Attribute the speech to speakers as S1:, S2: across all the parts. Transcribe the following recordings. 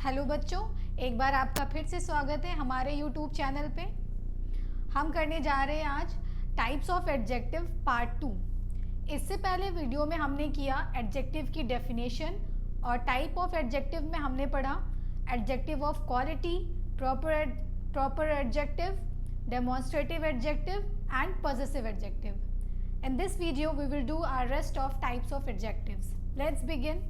S1: Hello बच्चों, एक बार आपका फिर से स्वागत है हमारे यूट्यूब चैनल पे। हम करने जा रहे हैं आज टाइप्स ऑफ एडजेक्टिव पार्ट 2। इससे पहले वीडियो में हमने किया एडजेक्टिव की डेफिनेशन और टाइप ऑफ एडजेक्टिव में हमने पढ़ा adjective of quality, proper adjective, demonstrative adjective and possessive adjective. In this video we will do our rest of types of adjectives. Let's begin.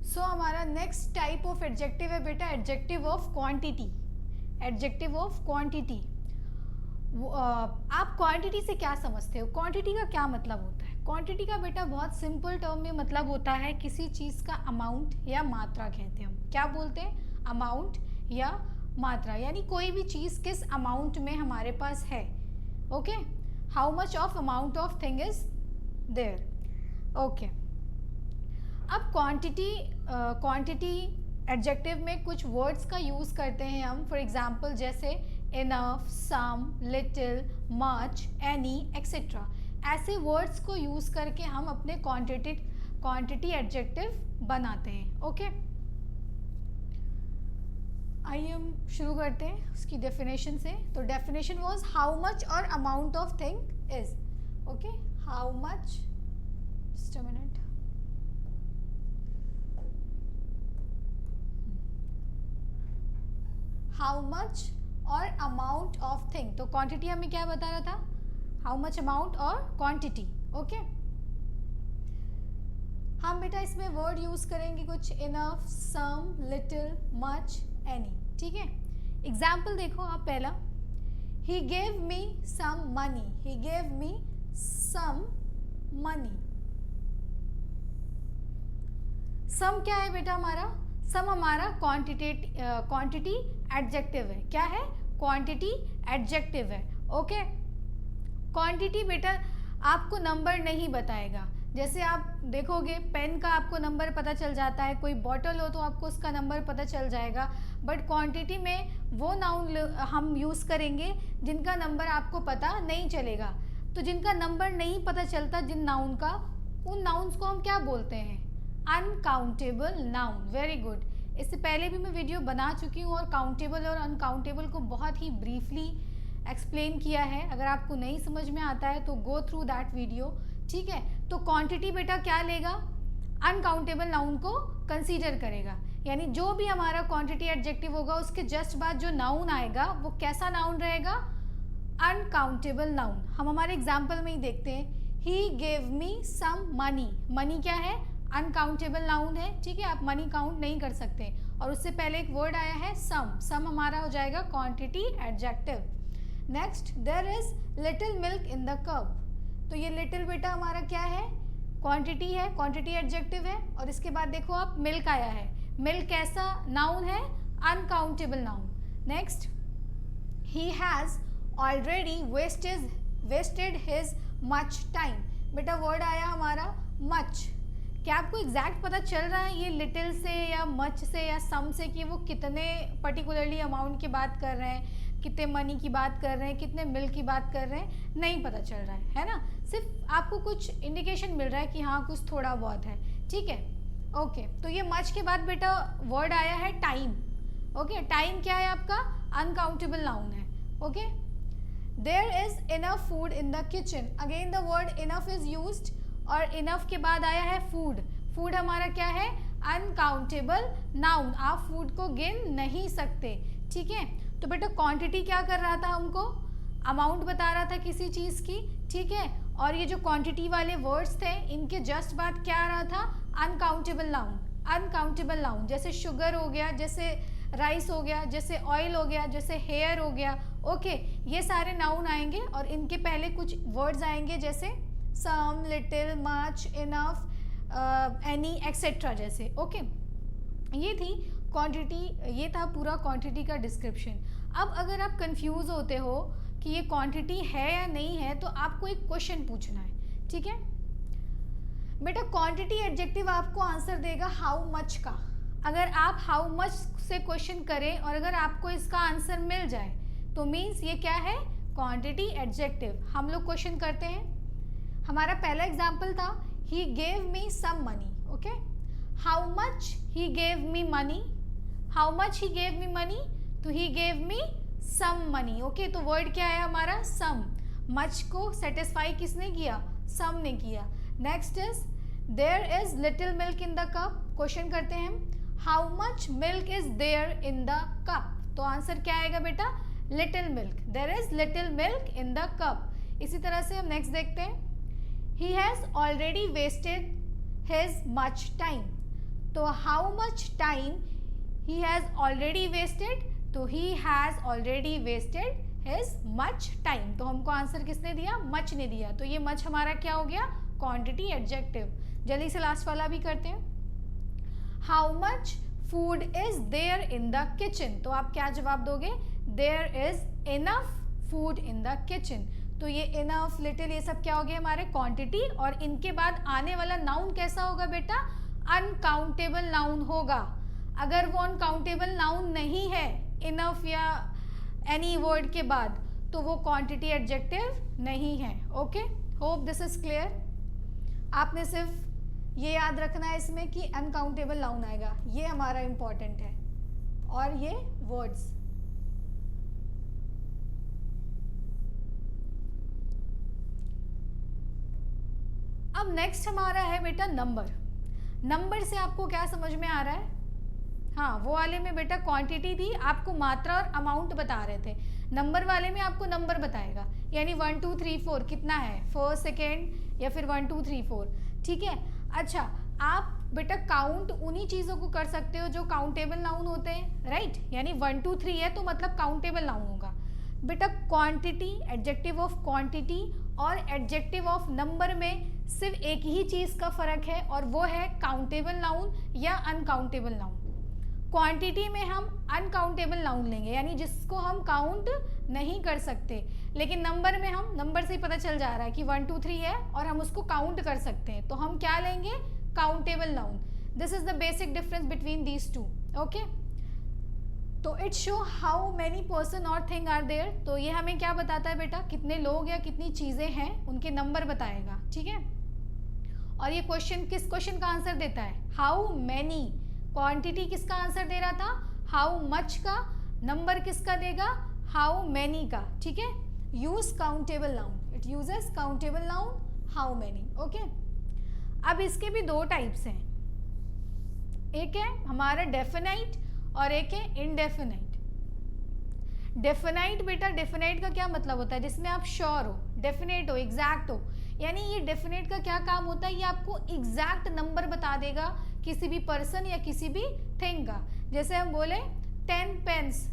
S1: So हमारा next type of adjective है बेटा adjective of quantity. Adjective of quantity, आप quantity से क्या समझते हो? Quantity का क्या मतलब होता है? क्वांटिटी का बेटा बहुत सिंपल टर्म में मतलब होता है किसी चीज़ का अमाउंट या मात्रा कहते हैं हम। क्या बोलते हैं? अमाउंट या मात्रा, यानी कोई भी चीज़ किस अमाउंट में हमारे पास है। Okay, how much of amount of thing is there. Okay, अब क्वांटिटी एडजेक्टिव में कुछ वर्ड्स का यूज़ करते हैं हम। फॉर एग्जांपल जैसे enough, some, little, much, any, etcetera. ऐसे वर्ड्स को यूज़ करके हम अपने क्वांटिटी एडजेक्टिव बनाते हैं। ओके, आइए हम शुरू करते हैं उसकी डेफिनेशन से। तो डेफिनेशन वाज हाउ मच और amount of thing is. Okay, how much, just a minute. How much और अमाउंट ऑफ थिंग। तो क्वांटिटी हमें क्या बता रहा था? हाउ मच, अमाउंट और क्वांटिटी। ओके, हम बेटा इसमें वर्ड यूज करेंगे कुछ enough, some, little, much, any. ठीक है, एग्जाम्पल देखो आप। पहला, he gave me some money. He gave me some money. Some क्या है बेटा हमारा? सम हमारा क्वांटिटी एडजेक्टिव है। क्या है? क्वांटिटी एडजेक्टिव है। ओके, क्वांटिटी बेटा आपको नंबर नहीं बताएगा। जैसे आप देखोगे पेन का आपको नंबर पता चल जाता है, कोई बॉटल हो तो आपको उसका नंबर पता चल जाएगा। बट क्वांटिटी में वो नाउन हम यूज़ करेंगे जिनका नंबर आपको पता नहीं चलेगा। तो जिनका नंबर नहीं पता चलता जिन नाउन का, उन नाउन्स को हम क्या बोलते हैं? Uncountable noun. Very good. इससे पहले भी मैं वीडियो बना चुकी हूँ और काउंटेबल और अनकाउंटेबल को बहुत ही ब्रीफली एक्सप्लेन किया है। अगर आपको नहीं समझ में आता है तो गो थ्रू दैट वीडियो। ठीक है, तो क्वांटिटी बेटा क्या लेगा? अनकाउंटेबल नाउन को कंसीडर करेगा। यानी जो भी हमारा क्वांटिटी एडजेक्टिव होगा उसके जस्ट बाद जो नाउन आएगा वो कैसा नाउन रहेगा? Uncountable noun. हम हमारे एग्जाम्पल में ही देखते हैं। He gave me some money. Money क्या है? अनकाउंटेबल नाउन है। ठीक है, आप मनी काउंट नहीं कर सकते। और उससे पहले एक वर्ड आया है सम। सम हमारा हो जाएगा quantity adjective. Next, there is little milk in the cup. तो ये लिटिल बेटा हमारा क्या है? क्वांटिटी है, क्वांटिटी एडजेक्टिव है। और इसके बाद देखो आप, मिल्क आया है। मिल्क कैसा नाउन है? Uncountable noun. Next, he has already wasted his much time. बेटा वर्ड आया हमारा मच। क्या आपको एग्जैक्ट पता चल रहा है ये लिटिल से या मच से या सम से कि वो कितने पर्टिकुलरली अमाउंट की बात कर रहे हैं, कितने मनी की बात कर रहे हैं, कितने मिल्क की बात कर रहे हैं? नहीं पता चल रहा है ना? सिर्फ आपको कुछ इंडिकेशन मिल रहा है कि हाँ कुछ थोड़ा बहुत है। ठीक है, ओके। तो ये मच के बाद बेटा वर्ड आया है टाइम। ओके, टाइम क्या है आपका? अनकाउंटेबल नाउन है। Okay, there is enough food in the kitchen. Again the word enough is used और इनफ के बाद आया है फूड। फूड हमारा क्या है? Uncountable noun. आप फूड को गिन नहीं सकते। ठीक है, तो बेटा क्वांटिटी क्या कर रहा था? हमको अमाउंट बता रहा था किसी चीज़ की। ठीक है, और ये जो क्वांटिटी वाले वर्ड्स थे इनके जस्ट बाद क्या आ रहा था? Uncountable noun. अनकाउंटेबल नाउन जैसे शुगर हो गया, जैसे राइस हो गया, जैसे ऑयल हो गया, जैसे हेयर हो गया। ओके, ये सारे नाउन आएंगे और इनके पहले कुछ वर्ड्स आएंगे जैसे some, little, much, enough, any, etcetera जैसे। ओके, ये थी क्वांटिटी, ये था पूरा क्वांटिटी का डिस्क्रिप्शन। अब अगर आप कंफ्यूज होते हो कि ये क्वांटिटी है या नहीं है तो आपको एक क्वेश्चन पूछना है। ठीक है बेटा, क्वांटिटी एडजेक्टिव आपको आंसर देगा हाउ मच का। अगर आप हाउ मच से क्वेश्चन करें और अगर आपको इसका आंसर मिल जाए तो मीन्स ये क्या है? Quantity adjective. हम लोग क्वेश्चन करते हैं। हमारा पहला एग्जाम्पल था he gave me some money. Okay, how much he gave me money, how much he gave me money, तो he gave me some money. Okay, तो वर्ड क्या है हमारा सम, मच को सेटिस्फाई किसने किया, सम ने किया। Next is there is little milk in the cup, question करते हैं हम, how much milk is there in the cup, तो आंसर क्या आएगा बेटा, little milk, there is little milk in the cup. इसी तरह से हम नेक्स्ट देखते हैं, he has already wasted his much time, तो how much time he has already wasted, तो he has already wasted his much time, तो हमको आंसर किसने दिया, मच ने दिया, तो ये मच हमारा क्या हो गया, क्वांटिटी एडजेक्टिव। जल्दी से लास्ट वाला भी करते हैं, how much food is there in the kitchen, तो आप क्या जवाब दोगे, there is enough food in the kitchen, तो ये इनफ, लिटिल, ये सब क्या हो गए हमारे क्वांटिटी, और इनके बाद आने वाला नाउन कैसा होगा बेटा, अनकाउंटेबल नाउन होगा। अगर वो अनकाउंटेबल नाउन नहीं है इनफ या एनी वर्ड के बाद, तो वो क्वांटिटी एडजेक्टिव नहीं है। Okay, hope this is clear. आपने सिर्फ ये याद रखना है इसमें कि अनकाउंटेबल नाउन आएगा, ये हमारा इंपॉर्टेंट है, और ये वर्ड्स। अब नेक्स्ट हमारा है बेटा नंबर। नंबर से आपको क्या समझ में आ रहा है, हाँ वो वाले में बेटा क्वांटिटी थी, आपको मात्रा और अमाउंट बता रहे थे, नंबर वाले में आपको नंबर बताएगा, यानी 1 2 3 4 कितना है, फर्स्ट सेकेंड या फिर 1 2 3 4, ठीक है। अच्छा, आप बेटा काउंट उन्हीं चीज़ों को कर सकते हो जो काउंटेबल नाउन होते हैं, राइट, यानी 1 2 3 है तो मतलब काउंटेबल नाउन होगा। बेटा क्वांटिटी, एडजेक्टिव ऑफ क्वांटिटी और एडजेक्टिव ऑफ नंबर में सिर्फ एक ही चीज़ का फ़र्क है, और वो है काउंटेबल नाउन या अनकाउंटेबल नाउन। क्वांटिटी में हम अनकाउंटेबल नाउन लेंगे, यानी जिसको हम काउंट नहीं कर सकते, लेकिन नंबर में हम, नंबर से ही पता चल जा रहा है कि 1 2 3 है और हम उसको काउंट कर सकते हैं, तो हम क्या लेंगे, countable noun. This is the basic difference between these two. Okay, तो it show how many person और थिंग आर देयर, तो ये हमें क्या बताता है बेटा, कितने लोग या कितनी चीज़ें हैं, उनके नंबर बताएगा, ठीक है। और ये क्वेश्चन किस क्वेश्चन का आंसर देता है, हाउ मैनी, क्वांटिटी किसका आंसर दे रहा था, हाउ मच का, नंबर किसका देगा, हाउ मैनी का, ठीक है। Use countable noun, it uses countable noun, how many. Okay, अब इसके भी दो टाइप्स हैं, एक है हमारा डेफिनाइट और एक है इनडेफिनाइट। डेफिनाइट बेटा, डेफिनाइट का क्या मतलब होता है, जिसमें आप श्योर हो, डेफिनेट हो, एग्जैक्ट हो, यानी ये डेफिनेट का क्या काम होता है, ये आपको एग्जैक्ट नंबर बता देगा किसी भी पर्सन या किसी भी थिंग का। जैसे हम बोले 10 पेन्स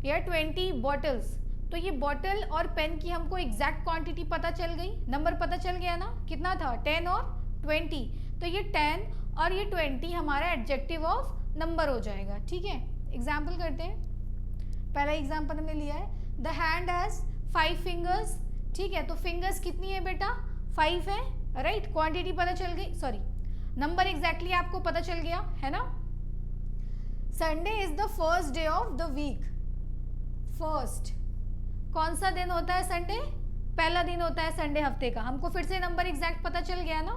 S1: या 20 बॉटल्स, तो ये बॉटल और पेन की हमको एग्जैक्ट क्वांटिटी पता चल गई, नंबर पता चल गया ना, कितना था 10 और 20, तो ये 10 और ये 20 हमारा एडजेक्टिव ऑफ नंबर हो जाएगा, ठीक है। एग्जाम्पल करते हैं, पहला एग्जाम्पल हमने लिया है, द हैंड हैज 5 फिंगर्स, ठीक है, तो फिंगर्स कितनी है बेटा, 5 है, राइट, क्वांटिटी पता चल गई, सॉरी नंबर एग्जैक्टली आपको पता चल गया है ना। Sunday is the first day of the week, first कौन सा दिन होता है, संडे, पहला दिन होता है संडे हफ्ते का, हमको फिर से नंबर एग्जैक्ट पता चल गया ना,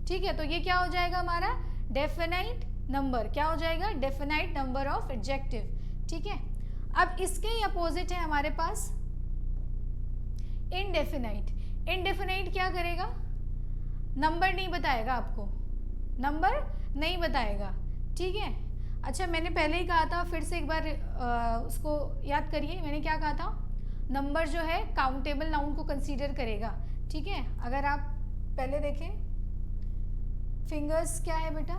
S1: ठीक है। तो ये क्या हो जाएगा हमारा डेफिनाइट नंबर, क्या हो जाएगा, डेफिनाइट नंबर ऑफ एडजेक्टिव, ठीक है। अब इसके ही अपोजिट है हमारे पास इनडेफिनाइट। इनडेफिनाइट क्या करेगा, नंबर नहीं बताएगा आपको, नंबर नहीं बताएगा, ठीक है। अच्छा, मैंने पहले ही कहा था, फिर से एक बार उसको याद करिए, मैंने क्या कहा था, नंबर जो है काउंटेबल नाउन को कंसीडर करेगा, ठीक है। अगर आप पहले देखें, फिंगर्स क्या है बेटा,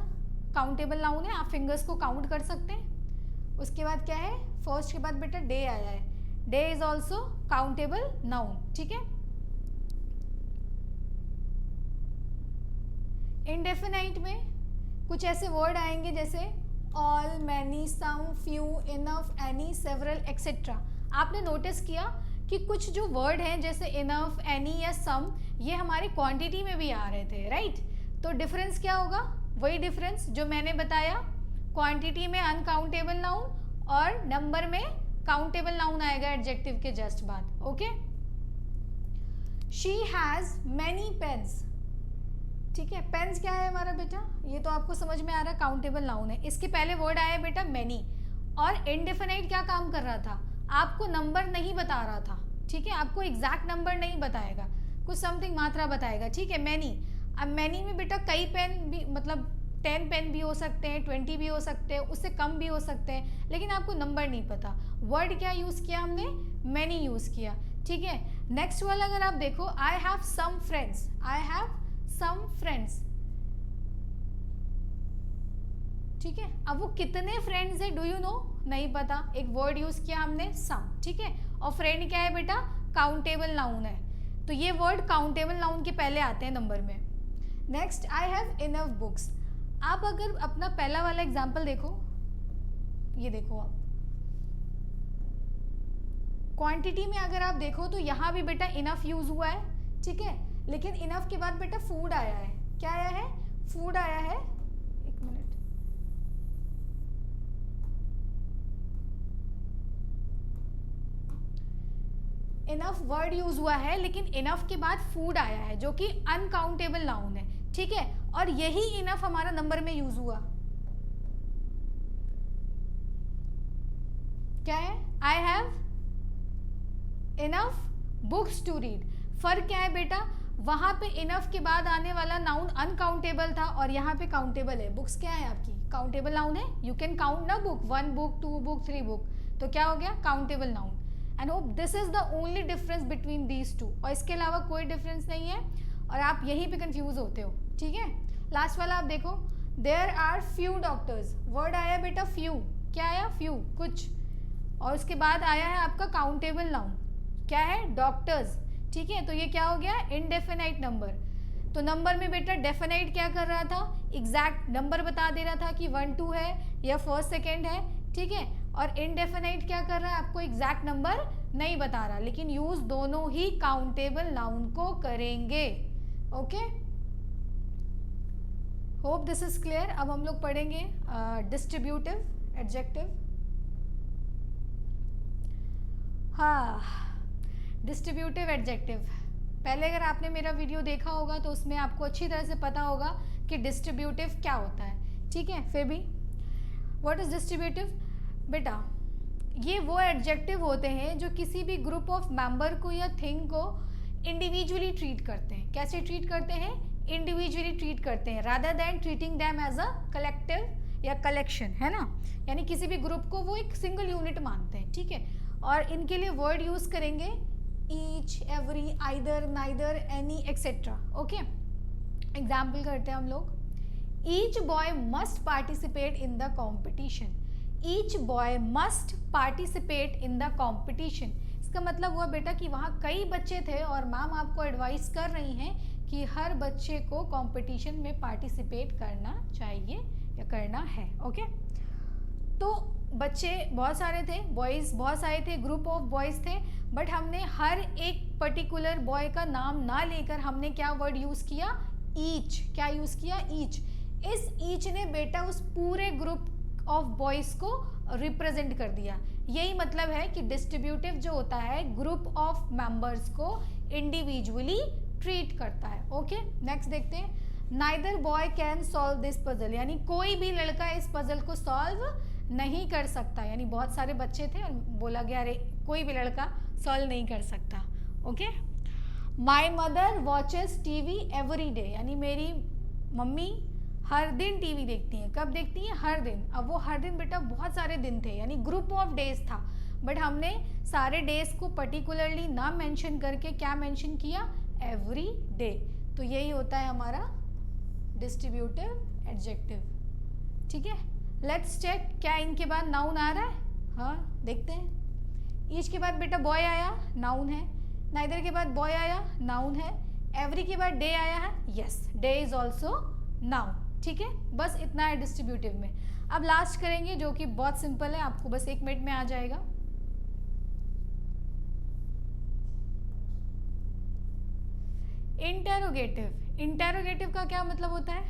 S1: काउंटेबल नाउन है, आप फिंगर्स को काउंट कर सकते हैं। उसके बाद क्या है, फर्स्ट के बाद बेटा डे आया है, day is also countable noun, ठीक है। इनडेफिनाइट में कुछ ऐसे वर्ड आएंगे जैसे all, many, some, few, enough, any, several, etcetera. आपने नोटिस किया कि कुछ जो वर्ड हैं जैसे इनफ, एनी या सम, ये हमारे क्वांटिटी में भी आ रहे थे, राइट। तो डिफरेंस क्या होगा, वही डिफरेंस जो मैंने बताया, क्वांटिटी में अनकाउंटेबल नाउन और नंबर में काउंटेबल नाउन आएगा एडजेक्टिव के जस्ट बाद। Okay, she has many pens, ठीक है, पेन्स क्या है हमारा बेटा, ये तो आपको समझ में आ रहा है, काउंटेबल नाउन है। इसके पहले वर्ड आया बेटा मैनी, और इनडेफिनाइट क्या काम कर रहा था, आपको नंबर नहीं बता रहा था, ठीक है, आपको एग्जैक्ट नंबर नहीं बताएगा, कुछ समथिंग मात्रा बताएगा, ठीक है, मैनी। अब मैनी में बेटा कई पेन भी, मतलब 10 पेन भी हो सकते हैं, 20 भी हो सकते हैं, उससे कम भी हो सकते हैं, लेकिन आपको नंबर नहीं पता। वर्ड क्या यूज़ किया हमने, मैनी यूज़ किया, ठीक है। नेक्स्ट वाला अगर आप देखो, I have some friends, I have some friends, ठीक है। अब वो कितने फ्रेंड्स है, डू यू नो, नहीं पता, एक वर्ड यूज किया हमने सम, ठीक है। और फ्रेंड क्या है बेटा, काउंटेबल नाउन है, तो ये वर्ड काउंटेबल नाउन के पहले आते हैं नंबर में। Next, I have enough books. आप अगर अपना पहला वाला एग्जाम्पल देखो, ये देखो आप, क्वांटिटी में अगर आप देखो तो यहाँ भी बेटा इनफ यूज हुआ है, ठीक है, लेकिन इनफ के बाद बेटा फूड आया है, क्या आया है, फूड आया है, एक मिनट, इनफ वर्ड यूज हुआ है, लेकिन इनफ के बाद फूड आया है जो कि अनकाउंटेबल नाउन है, ठीक है, और यही इनफ हमारा नंबर में यूज हुआ, क्या है, I have enough books to read. फर्क क्या है बेटा, वहां पे इनफ के बाद आने वाला नाउन अनकाउंटेबल था और यहाँ पे काउंटेबल है। बुक्स क्या है आपकी, काउंटेबल नाउन है, यू कैन काउंट ना बुक, 1 बुक 2 बुक 3 बुक, तो क्या हो गया, countable noun. And hope this is the only difference between these to, और इसके अलावा कोई डिफरेंस नहीं है, और आप यहीं पे कंफ्यूज होते हो, ठीक है। लास्ट वाला आप देखो, there are few doctors, word आया बेटा फ्यू, क्या आया, फ्यू, कुछ, और उसके बाद आया है आपका काउंटेबल नाउन, क्या है, डॉक्टर्स, ठीक है, तो ये क्या हो गया, इनडेफिनाइट नंबर। तो नंबर में बेटा डेफिनाइट क्या कर रहा था, एग्जैक्ट नंबर बता दे रहा था कि 1 2 है या फर्स्ट सेकेंड है, ठीक है, और इनडेफिनाइट क्या कर रहा है, आपको एग्जैक्ट नंबर नहीं बता रहा, लेकिन यूज दोनों ही काउंटेबल नाउन को करेंगे, okay. Hope this is clear. अब हम लोग पढ़ेंगे डिस्ट्रीब्यूटिव एडजेक्टिव। हाँ, डिस्ट्रीब्यूटिव एडजेक्टिव, पहले अगर आपने मेरा वीडियो देखा होगा तो उसमें आपको अच्छी तरह से पता होगा कि डिस्ट्रीब्यूटिव क्या होता है, ठीक है। फिर भी व्हाट इज डिस्ट्रीब्यूटिव बेटा, ये वो एडजेक्टिव होते हैं जो किसी भी ग्रुप ऑफ मेंबर को या थिंग को इंडिविजुअली ट्रीट करते हैं। कैसे ट्रीट करते हैं, इंडिविजुअली ट्रीट करते हैं, rather than treating them as a collective या कलेक्शन, है ना, यानी किसी भी ग्रुप को वो एक सिंगल यूनिट मानते हैं, ठीक है। और इनके लिए वर्ड यूज करेंगे each, every, either, neither, any, etcetera, okay. Example करते हैं हम लोग, each boy must participate in the competition, each boy must participate in the competition. इसका मतलब हुआ बेटा कि वहाँ कई बच्चे थे और मैम आपको एडवाइस कर रही हैं कि हर बच्चे को कॉम्पिटिशन में पार्टिसिपेट करना चाहिए या करना है, ओके। तो बच्चे बहुत सारे थे, बॉयज़ बहुत सारे थे, ग्रुप ऑफ बॉयज़ थे, बट हमने हर एक पर्टिकुलर बॉय का नाम ना लेकर हमने क्या वर्ड यूज़ किया, ईच, क्या यूज़ किया, ईच। इस ईच ने बेटा उस पूरे ग्रुप ऑफ बॉयज़ को रिप्रेजेंट कर दिया। यही मतलब है कि डिस्ट्रीब्यूटिव जो होता है ग्रुप ऑफ मेंबर्स को इंडिविजुअली ट्रीट करता है, ओके। नेक्स्ट देखते हैं, neither boy can solve this puzzle, यानी कोई भी लड़का इस पजल को सॉल्व नहीं कर सकता, यानी बहुत सारे बच्चे थे और बोला गया अरे कोई भी लड़का सॉल्व नहीं कर सकता, okay. My mother watches TV every day, यानी मेरी मम्मी हर दिन टीवी देखती हैं। कब देखती हैं, हर दिन। अब वो हर दिन बेटा बहुत सारे दिन थे, यानी ग्रुप ऑफ डेज था, बट हमने सारे डेज को पर्टिकुलरली ना मेंशन करके क्या मेंशन किया, एवरी डे। तो यही होता है हमारा डिस्ट्रीब्यूटिव एडजेक्टिव, ठीक है। लेट्स चेक, क्या इनके बाद नाउन आ रहा है, हाँ देखते हैं। ईच के बाद बेटा बॉय आया, नाउन है। नाइदर के बाद बॉय आया, नाउन है। एवरी के बाद डे आया है, yes, day is also noun, ठीक है। बस इतना है डिस्ट्रीब्यूटिव में। अब लास्ट करेंगे जो कि बहुत सिंपल है, आपको बस 1 मिनट में आ जाएगा। इंटेरोगेटिव, इंटेरोगेटिव का क्या मतलब होता है,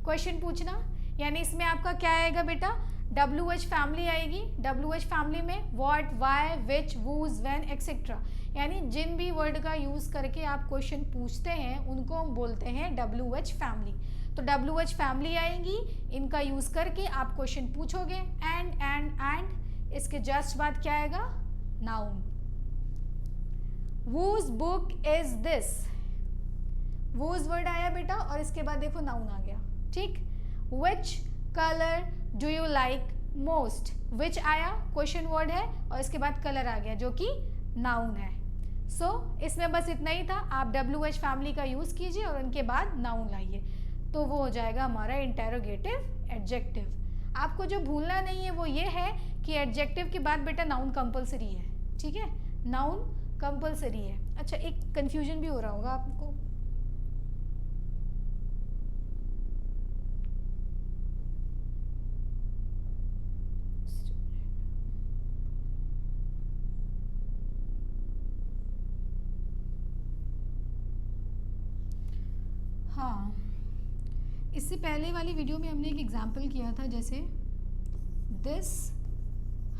S1: क्वेश्चन पूछना, यानी इसमें आपका क्या आएगा बेटा, WH फैमिली आएगी। WH फैमिली में what, why, which, whose, when etcetera, यानी जिन भी वर्ड का यूज़ करके आप क्वेश्चन पूछते हैं उनको हम बोलते हैं WH फैमिली। तो WH फैमिली आएंगी, इनका यूज़ करके आप क्वेश्चन पूछोगे। एंड इसके जस्ट बाद क्या आएगा, noun. whose book is this, whose word आया बेटा और इसके बाद देखो नाउन आ गया, ठीक। which color do you like most, which आया क्वेश्चन वर्ड है और इसके बाद कलर आ गया जो कि नाउन है। सो इसमें बस इतना ही था, आप WH फैमिली का यूज़ कीजिए और उनके बाद नाउन लाइए, तो वो हो जाएगा हमारा इंटेरोगेटिव एडजेक्टिव। आपको जो भूलना नहीं है वो ये है कि एडजेक्टिव के बाद बेटा नाउन कंपलसरी है, ठीक है, नाउन कंपलसरी है। अच्छा, एक कंफ्यूजन भी हो रहा होगा आपको, हाँ, इससे पहले वाली वीडियो में हमने एक एग्जाम्पल किया था, जैसे this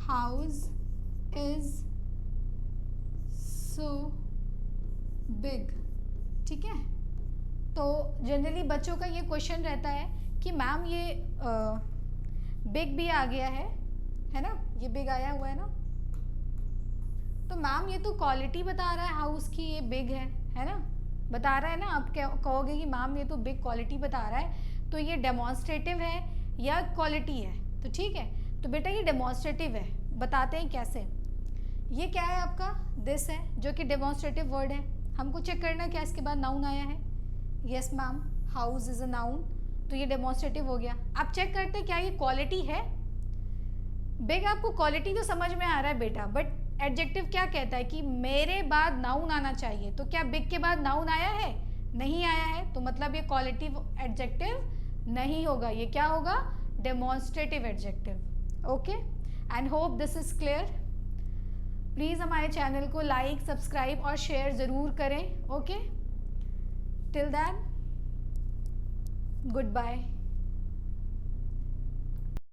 S1: house is so big, ठीक है। तो जनरली बच्चों का ये क्वेश्चन रहता है कि मैम ये बिग भी आ गया है ना, ये बिग आया हुआ है ना, तो मैम ये तो क्वालिटी बता रहा है हाउस की, ये बिग है ना, बता रहा है ना। आप क्या कहोगे कि मैम ये तो बिग क्वालिटी बता रहा है, तो ये डेमोन्स्ट्रेटिव है या क्वालिटी है, तो ठीक है, तो बेटा ये डेमोन्स्ट्रेटिव है। बताते हैं कैसे। ये क्या है आपका, दिस है जो कि डेमोन्स्ट्रेटिव वर्ड है, हमको चेक करना क्या इसके बाद नाउन आया है। Yes ma'am, house is a noun, तो ये डेमोन्स्ट्रेटिव हो गया। आप चेक करते क्या ये क्वालिटी है। बिग आपको क्वालिटी तो समझ में आ रहा है बेटा, बट एडजेक्टिव क्या कहता है कि मेरे बाद नाउन आना चाहिए, तो क्या बिग के बाद नाउन आया है, नहीं आया है, तो मतलब ये क्वालिटिव एडजेक्टिव नहीं होगा, ये क्या होगा, demonstrative adjective. Okay, and hope this is clear. Please हमारे चैनल को लाइक, सब्सक्राइब और शेयर ज़रूर करें। Okay, till then good bye.